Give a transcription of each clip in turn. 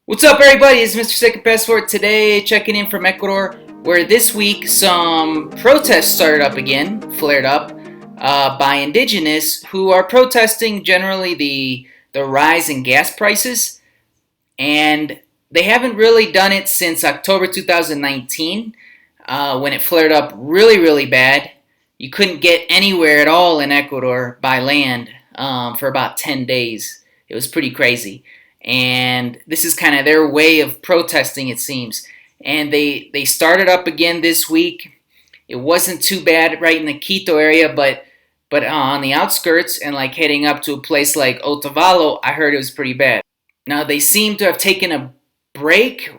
What's up, everybody? It's Mr. Second Passport. Today, checking in from Ecuador, where this week some protests started up again, flared up, by indigenous who are protesting generally the rise in gas prices, and they haven't really done it since October 2019, when it flared up really bad. You couldn't get anywhere at all in Ecuador by land for about 10 days. It was pretty crazy. And this is kind of their way of protesting, it seems. And they started up again this week. It wasn't too bad right in the Quito area, but on the outskirts and like heading up to a place like Otavalo, I heard it was pretty bad. Now they seem to have taken a break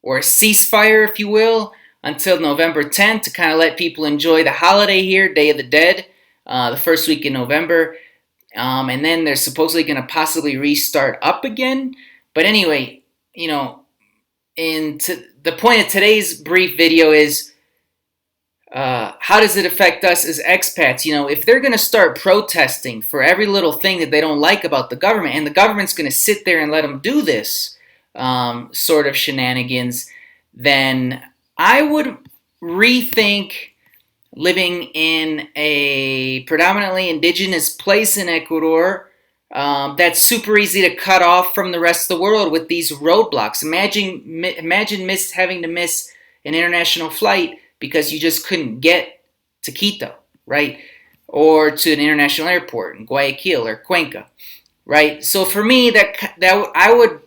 or a ceasefire, if you will, until November 10th to kind of let people enjoy the holiday here, Day of the Dead, the first week in November. And then they're supposedly going to possibly restart up again. But anyway, the point of today's brief video is how does it affect us as expats? If they're going to start protesting for every little thing that they don't like about the government, and the government's going to sit there and let them do this sort of shenanigans, then I would rethink living in a predominantly indigenous place in Ecuador that's super easy to cut off from the rest of the world with these roadblocks. Imagine having to miss an international flight because you just couldn't get to Quito, right? Or to an international airport in Guayaquil or Cuenca, right? So for me, that I would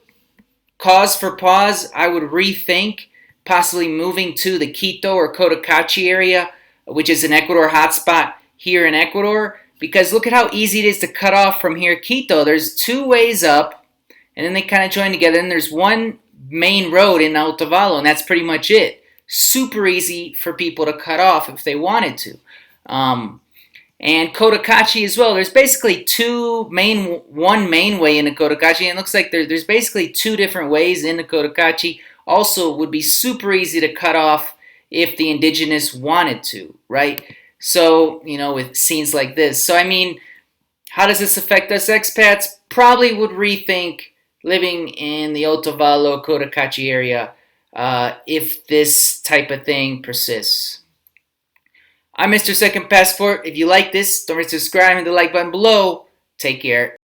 cause for pause. I would rethink possibly moving to the Quito or Cotacachi area, which is an Ecuador hotspot here in Ecuador, because look at how easy it is to cut off from here, Quito. There's two ways up, and then they kind of join together, and there's one main road in Otavalo, and that's pretty much it. Super easy for people to cut off if they wanted to. And Cotacachi as well. There's basically one main way into Cotacachi, and it looks like there's basically two different ways into Cotacachi. Also, would be super easy to cut off if the indigenous wanted to, right? So, with scenes like this. So, I mean, how does this affect us expats? Probably would rethink living in the Otavalo, Cotacachi area if this type of thing persists. I'm Mr. Second Passport. If you like this, don't forget to subscribe and the like button below. Take care.